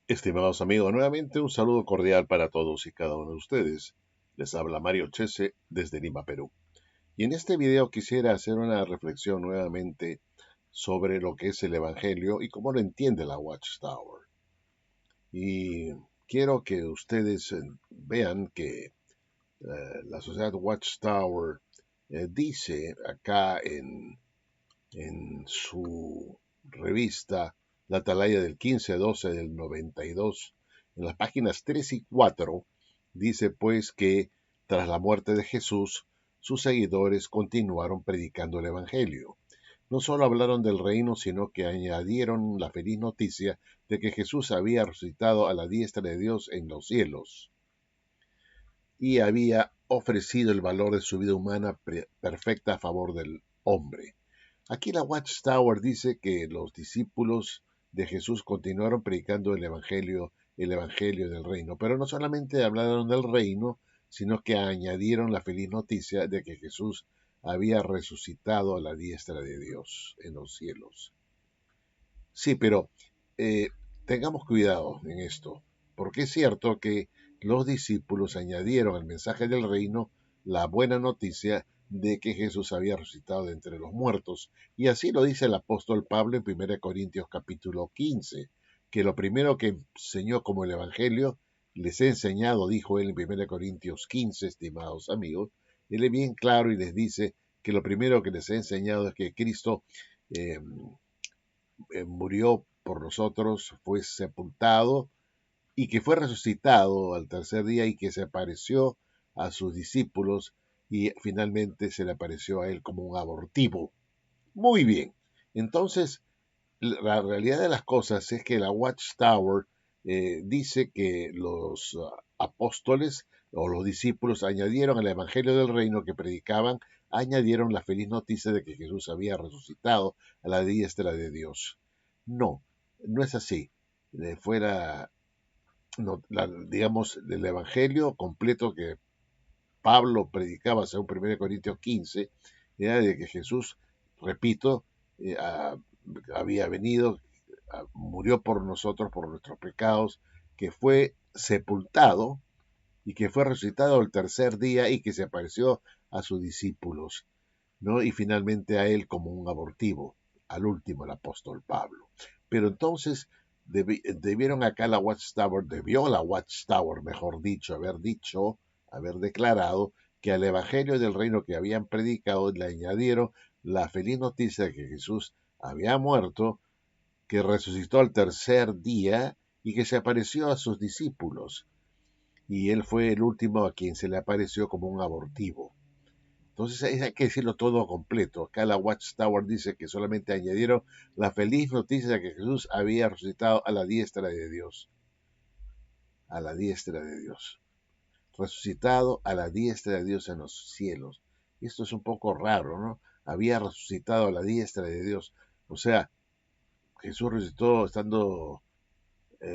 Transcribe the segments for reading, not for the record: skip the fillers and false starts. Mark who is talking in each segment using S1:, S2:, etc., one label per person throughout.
S1: Estimados amigos, nuevamente un saludo cordial para todos y cada uno de ustedes. Les habla Mario Chese desde Lima, Perú. Y en este video quisiera hacer una reflexión nuevamente sobre lo que es el Evangelio y cómo lo entiende la Watchtower. Y quiero que ustedes vean que la sociedad Watchtower dice acá en su revista La Atalaya del 15-12 del 92, en las páginas 3 y 4, dice pues que tras la muerte de Jesús, sus seguidores continuaron predicando el Evangelio. No solo hablaron del reino, sino que añadieron la feliz noticia de que Jesús había resucitado a la diestra de Dios en los cielos y había ofrecido el valor de su vida humana perfecta a favor del hombre. Aquí la Watchtower dice que los discípulos de Jesús continuaron predicando el Evangelio del reino, pero no solamente hablaron del reino, sino que añadieron la feliz noticia de que Jesús había resucitado a la diestra de Dios en los cielos. Sí, pero eh, tengamos cuidado en esto, porque es cierto que los discípulos añadieron al mensaje del reino la buena noticia de que Jesús había resucitado de entre los muertos. Y así lo dice el apóstol Pablo en 1 Corintios capítulo 15, que lo primero que enseñó como el Evangelio, les he enseñado, dijo él en 1 Corintios 15, estimados amigos, él es bien claro y les dice que lo primero que les he enseñado es que Cristo eh, murió por nosotros, fue sepultado y que fue resucitado al tercer día y que se apareció a sus discípulos y finalmente se le apareció a él como un abortivo. Muy bien. Entonces, la realidad de las cosas es que la Watchtower dice que los apóstoles o los discípulos añadieron al Evangelio del Reino que predicaban, añadieron la feliz noticia de que Jesús había resucitado a la diestra de Dios. No, no es así. Fuera, no, digamos, el Evangelio completo que Pablo predicaba según 1 Corintios 15 era de que Jesús, repito, había venido, murió por nosotros, por nuestros pecados, que fue sepultado y que fue resucitado el tercer día y que se apareció a sus discípulos, ¿no? Y finalmente a él como un abortivo, al último, el apóstol Pablo. Pero entonces debieron acá debió la Watchtower, mejor dicho, haber declarado que al Evangelio del Reino que habían predicado le añadieron la feliz noticia de que Jesús había muerto, que resucitó al tercer día y que se apareció a sus discípulos. Y él fue el último a quien se le apareció como un abortivo. Entonces hay que decirlo todo completo. Acá la Watchtower dice que solamente añadieron la feliz noticia de que Jesús había resucitado a la diestra de Dios. A la diestra de Dios. Resucitado a la diestra de Dios en los cielos. Y esto es un poco raro, ¿no? Había resucitado a la diestra de Dios. O sea, Jesús resucitó estando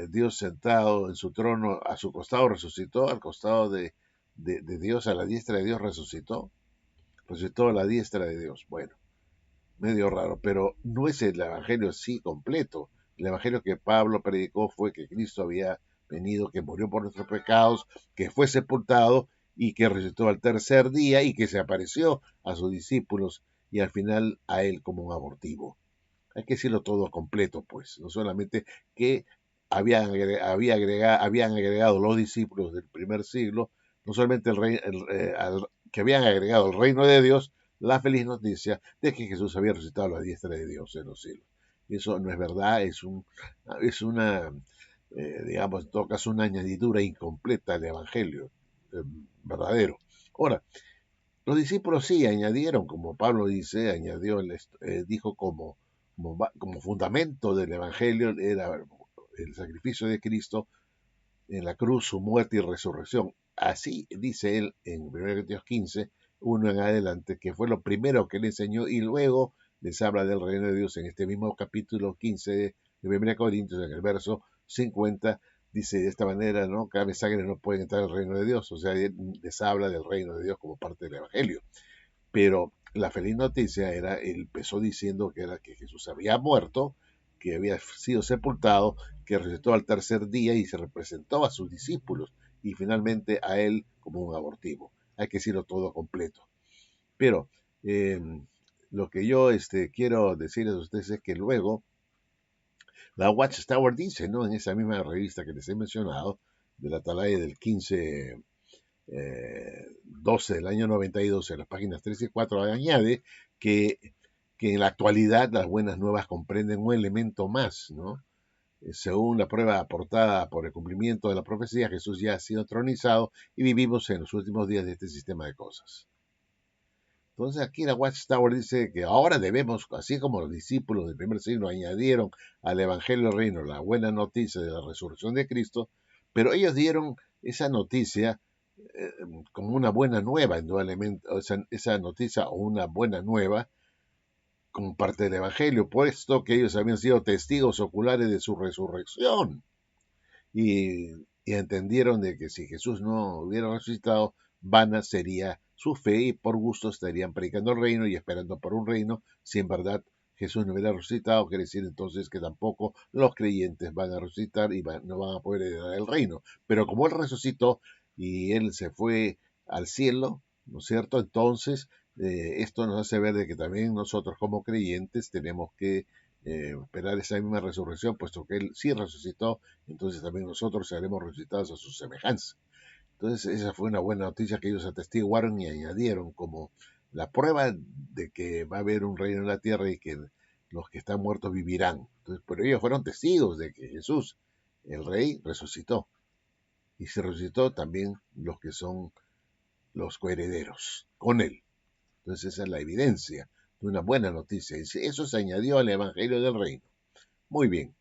S1: Dios sentado en su trono, a su costado resucitó, al costado de Dios, a la diestra de Dios resucitó a la diestra de Dios. Bueno, medio raro, pero no es el evangelio así completo. El evangelio que Pablo predicó fue que Cristo había venido, que murió por nuestros pecados, que fue sepultado y que resucitó al tercer día y que se apareció a sus discípulos y al final a él como un abortivo. Hay que decirlo todo completo, pues, no solamente que habían agregado los discípulos del primer siglo, no solamente que habían agregado el reino de Dios, la feliz noticia de que Jesús había resucitado a la diestra de Dios en los cielos. Eso no es verdad, es una, digamos, en todo caso, una añadidura incompleta al Evangelio verdadero. Ahora, los discípulos sí añadieron, como Pablo dice, dijo como fundamento del Evangelio era el sacrificio de Cristo en la cruz, su muerte y resurrección. Así dice él en 1 Corintios 15, uno en adelante, que fue lo primero que le enseñó y luego les habla del reino de Dios en este mismo capítulo 15 de 1 Corintios, en el verso 50, dice de esta manera, ¿no? Carne y sangre no pueden entrar al reino de Dios, o sea, les habla del reino de Dios como parte del Evangelio. Pero la feliz noticia era, él empezó diciendo que era que Jesús había muerto, que había sido sepultado, que resucitó al tercer día y se representó a sus discípulos y finalmente a él como un abortivo. Hay que decirlo todo completo. Pero eh, lo que yo quiero decirles a ustedes es que luego la Watchtower dice, ¿no? En esa misma revista que les he mencionado, de la Atalaya del 12 del año 92, en las páginas 3 y 4, añade que, que en la actualidad las buenas nuevas comprenden un elemento más, ¿no? Según la prueba aportada por el cumplimiento de la profecía, Jesús ya ha sido tronizado y vivimos en los últimos días de este sistema de cosas. Entonces aquí la Watchtower dice que ahora debemos, así como los discípulos del primer siglo añadieron al Evangelio del Reino la buena noticia de la resurrección de Cristo, pero ellos dieron esa noticia eh, como una buena nueva, indudablemente, esa noticia o una buena nueva como parte del Evangelio, puesto que ellos habían sido testigos oculares de su resurrección y, y entendieron de que si Jesús no hubiera resucitado, vana sería su fe y por gusto estarían predicando el reino y esperando por un reino. Si en verdad Jesús no hubiera resucitado, quiere decir entonces que tampoco los creyentes van a resucitar y no van a poder heredar el reino. Pero como Él resucitó y Él se fue al cielo, ¿no es cierto? Entonces, esto nos hace ver de que también nosotros como creyentes tenemos que esperar esa misma resurrección, puesto que Él sí resucitó, entonces también nosotros seremos resucitados a su semejanza. Entonces esa fue una buena noticia que ellos atestiguaron y añadieron como la prueba de que va a haber un reino en la tierra y que los que están muertos vivirán. Entonces, pero ellos fueron testigos de que Jesús, el Rey, resucitó. Y se resucitó también los que son los coherederos con Él. Entonces esa es la evidencia de una buena noticia. Y eso se añadió al Evangelio del Reino. Muy bien.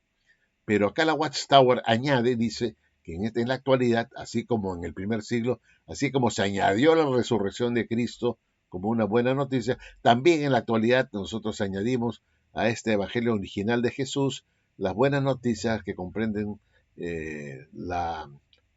S1: Pero acá la Watchtower añade, dice, que en la actualidad, así como en el primer siglo, así como se añadió la resurrección de Cristo como una buena noticia, también en la actualidad nosotros añadimos a este Evangelio original de Jesús las buenas noticias que comprenden el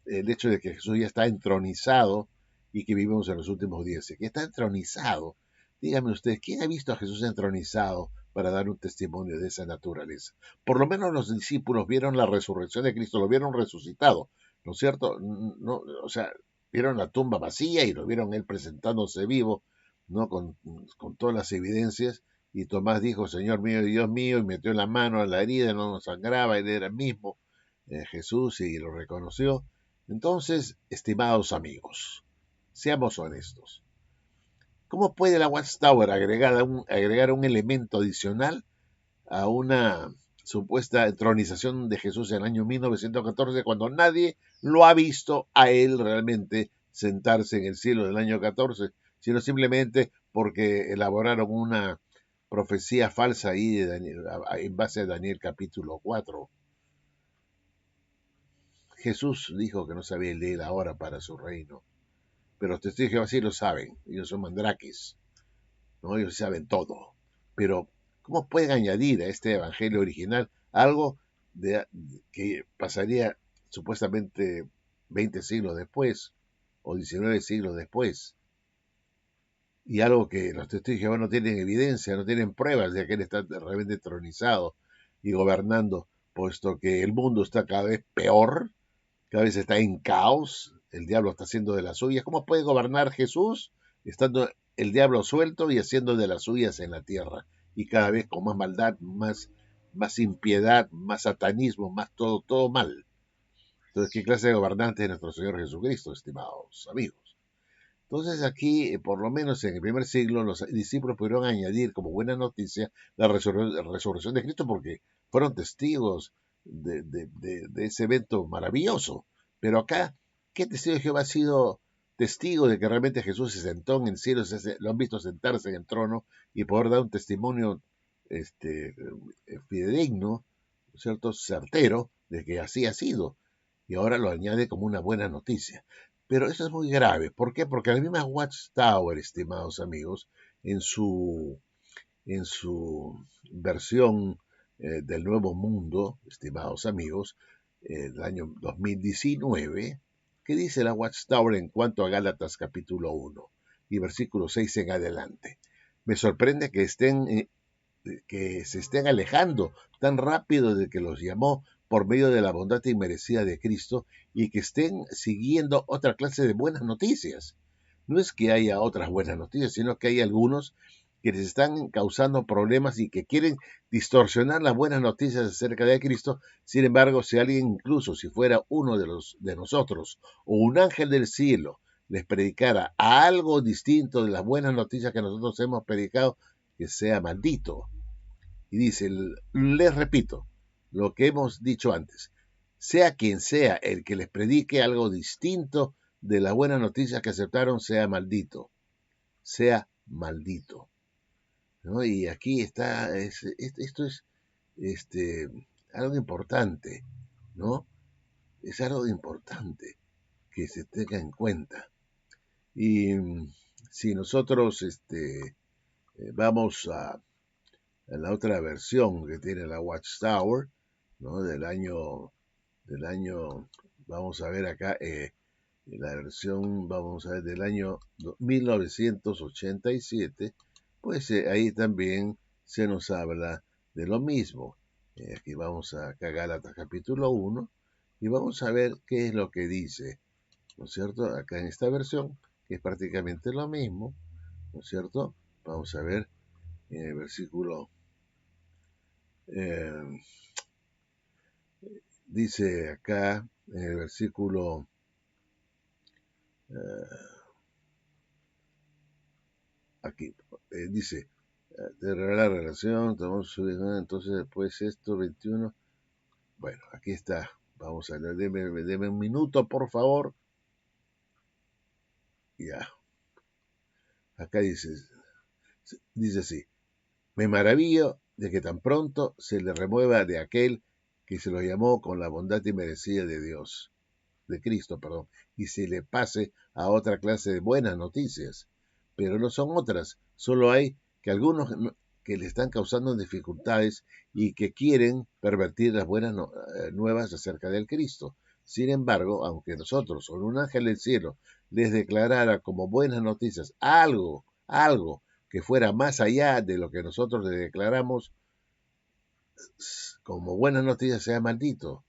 S1: hecho de que Jesús ya está entronizado y que vivimos en los últimos días. Que está entronizado. Dígame usted, ¿quién ha visto a Jesús entronizado para dar un testimonio de esa naturaleza? Por lo menos los discípulos vieron la resurrección de Cristo, lo vieron resucitado, ¿no es cierto? No, o sea, vieron la tumba vacía y lo vieron él presentándose vivo, ¿no? Con todas las evidencias. Y Tomás dijo, Señor mío y Dios mío, y metió la mano a la herida, no nos sangraba, él era el mismo Jesús y lo reconoció. Entonces, estimados amigos, seamos honestos. ¿Cómo puede la Watchtower agregar un elemento adicional a una supuesta entronización de Jesús en el año 1914 cuando nadie lo ha visto a él realmente sentarse en el cielo del año 14, sino simplemente porque elaboraron una profecía falsa ahí de Daniel, en base a Daniel capítulo 4? Jesús dijo que no sabía el día y la hora para su reino, pero los testigos de Jehová sí lo saben, ellos son mandraques, ¿no? Ellos saben todo. Pero, ¿cómo pueden añadir a este evangelio original algo que pasaría supuestamente 20 siglos después o 19 siglos después? Y algo que los testigos de Jehová no tienen evidencia, no tienen pruebas de que él está realmente tronizado y gobernando, puesto que el mundo está cada vez peor, cada vez está en caos, el diablo está haciendo de las suyas. ¿Cómo puede gobernar Jesús estando el diablo suelto y haciendo de las suyas en la tierra? Y cada vez con más maldad, más impiedad, más satanismo, más todo mal. Entonces, ¿qué clase de gobernante es nuestro Señor Jesucristo, estimados amigos? Entonces aquí, por lo menos en el primer siglo, los discípulos pudieron añadir como buena noticia la resurrección de Cristo porque fueron testigos de ese evento maravilloso. Pero acá, ¿qué testigo de Jehová ha sido testigo de que realmente Jesús se sentó en el cielo, lo han visto sentarse en el trono y poder dar un testimonio fidedigno, ¿cierto? Certero, de que así ha sido? Y ahora lo añade como una buena noticia. Pero eso es muy grave. ¿Por qué? Porque la misma Watchtower, estimados amigos, en su versión del Nuevo Mundo, estimados amigos, del año 2019, ¿qué dice la Watchtower en cuanto a Gálatas capítulo 1 y versículo 6 en adelante? Me sorprende que estén que se estén alejando tan rápido de que los llamó por medio de la bondad inmerecida de Cristo y que estén siguiendo otra clase de buenas noticias. No es que haya otras buenas noticias, sino que hay algunos que les están causando problemas y que quieren distorsionar las buenas noticias acerca de Cristo. Sin embargo, si alguien, incluso si fuera uno de nosotros o un ángel del cielo, les predicara algo distinto de las buenas noticias que nosotros hemos predicado, que sea maldito. Y dice, les repito lo que hemos dicho antes, sea quien sea el que les predique algo distinto de las buenas noticias que aceptaron, sea maldito, sea maldito. ¿No? Y aquí está, esto es este, algo importante, ¿no? Es algo importante que se tenga en cuenta. Y si nosotros vamos a la otra versión que tiene la Watchtower, ¿no? Del año, vamos a ver acá, la versión, vamos a ver, del año 1987, pues ahí también se nos habla de lo mismo. Aquí vamos a Gálatas capítulo 1 y vamos a ver qué es lo que dice, ¿no es cierto? Acá en esta versión, que es prácticamente lo mismo, ¿no es cierto? Vamos a ver en el versículo, eh, dice acá, en el versículo, aquí, dice, de la relación, entonces después esto, 21, bueno, aquí está, vamos a leer, deme un minuto, por favor, ya, acá dice así, me maravillo de que tan pronto se le remueva de aquel que se lo llamó con la bondad inmerecida de Dios, de Cristo, perdón, y se le pase a otra clase de buenas noticias. Pero no son otras, solo hay que algunos que le están causando dificultades y que quieren pervertir las buenas nuevas acerca del Cristo. Sin embargo, aunque nosotros o un ángel del cielo les declarara como buenas noticias algo que fuera más allá de lo que nosotros les declaramos como buenas noticias, sea maldito.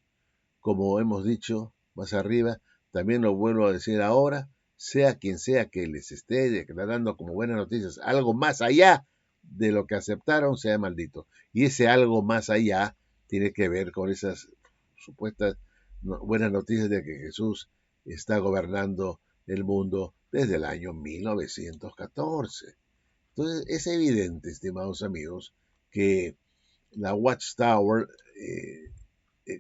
S1: Como hemos dicho más arriba, también lo vuelvo a decir ahora, sea quien sea que les esté declarando como buenas noticias algo más allá de lo que aceptaron, sea maldito. Y ese algo más allá tiene que ver con esas supuestas buenas noticias de que Jesús está gobernando el mundo desde el año 1914. Entonces es evidente, estimados amigos, que la Watchtower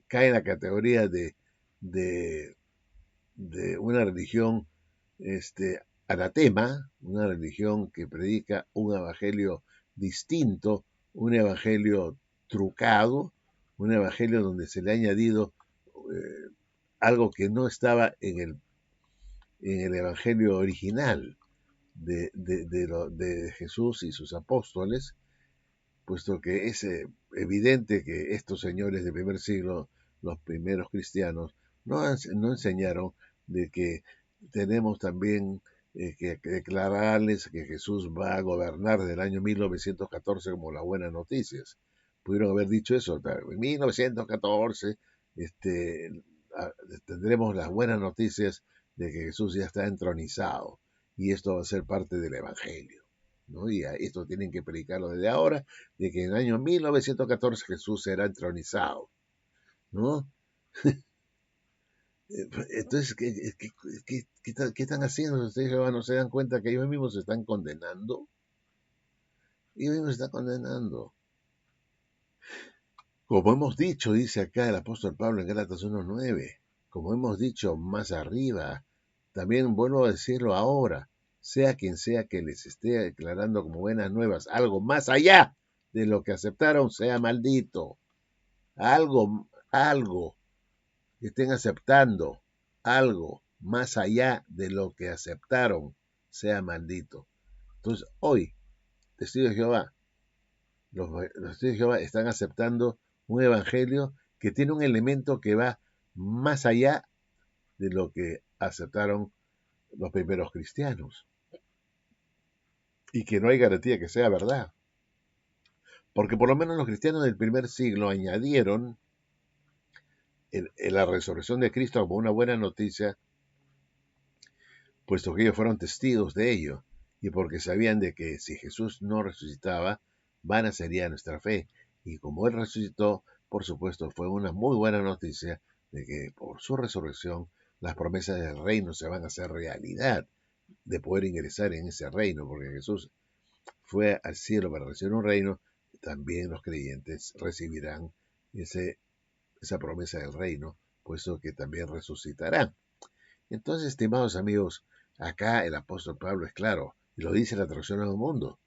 S1: cae en la categoría de, de una religión anatema, una religión que predica un evangelio distinto, un evangelio trucado, un evangelio donde se le ha añadido algo que no estaba en el evangelio original de Jesús y sus apóstoles, puesto que es evidente que estos señores del primer siglo, los primeros cristianos, no enseñaron de que tenemos también que declararles que Jesús va a gobernar desde el año 1914 como las buenas noticias. Pudieron haber dicho eso, en 1914 tendremos las buenas noticias de que Jesús ya está entronizado y esto va a ser parte del Evangelio, ¿no? Y a esto tienen que predicarlo desde ahora, de que en el año 1914 Jesús será entronizado, ¿no? Entonces, ¿qué están haciendo? ¿Ustedes no se dan cuenta que ellos mismos se están condenando? Ellos mismos se están condenando. Como hemos dicho, dice acá el apóstol Pablo en Gálatas 1:9, como hemos dicho más arriba, también vuelvo a decirlo ahora, sea quien sea que les esté declarando como buenas nuevas algo más allá de lo que aceptaron, sea maldito. Algo que estén aceptando, algo más allá de lo que aceptaron, sea maldito. Entonces, hoy, testigos de Jehová, los testigos de Jehová están aceptando un evangelio que tiene un elemento que va más allá de lo que aceptaron los primeros cristianos y que no hay garantía que sea verdad. Porque por lo menos los cristianos del primer siglo añadieron la resurrección de Cristo como una buena noticia, puesto que ellos fueron testigos de ello, y porque sabían de que si Jesús no resucitaba, vana sería nuestra fe. Y como Él resucitó, por supuesto, fue una muy buena noticia de que por su resurrección las promesas del reino se van a hacer realidad, de poder ingresar en ese reino, porque Jesús fue al cielo para recibir un reino, también los creyentes recibirán esa promesa del reino, puesto que también resucitarán. Entonces, estimados amigos, acá el apóstol Pablo es claro, y lo dice la traducción al mundo.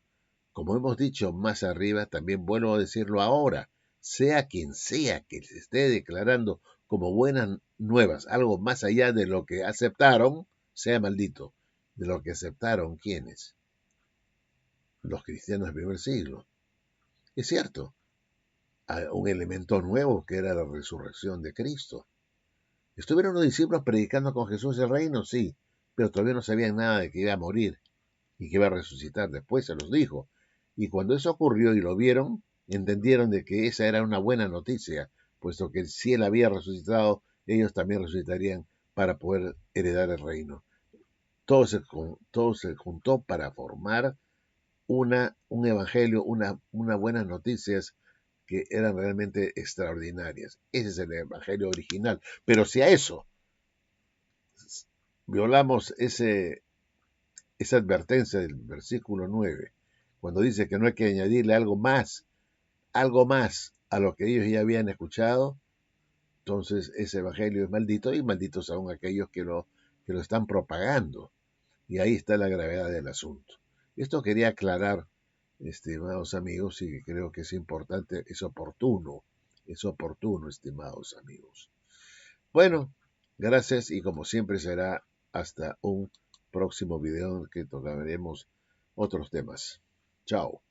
S1: Como hemos dicho más arriba, también vuelvo a decirlo ahora, sea quien sea que se esté declarando como buenas nuevas, algo más allá de lo que aceptaron, sea maldito. De lo que aceptaron, ¿quiénes? Los cristianos del primer siglo. Es cierto, hay un elemento nuevo que era la resurrección de Cristo. ¿Estuvieron los discípulos predicando con Jesús el reino? Sí, pero todavía no sabían nada de que iba a morir y que iba a resucitar. Después se los dijo. Y cuando eso ocurrió y lo vieron, entendieron de que esa era una buena noticia, puesto que si él había resucitado, ellos también resucitarían para poder heredar el reino. Todo se juntó para formar un evangelio, unas buenas noticias que eran realmente extraordinarias. Ese es el evangelio original. Pero si a eso violamos esa advertencia del versículo 9, cuando dice que no hay que añadirle algo más a lo que ellos ya habían escuchado, entonces ese evangelio es maldito y malditos aún aquellos que lo están propagando. Y ahí está la gravedad del asunto. Esto quería aclarar, estimados amigos, y creo que es importante, es oportuno, estimados amigos. Bueno, gracias y como siempre será hasta un próximo video en que tocaremos otros temas. Chao.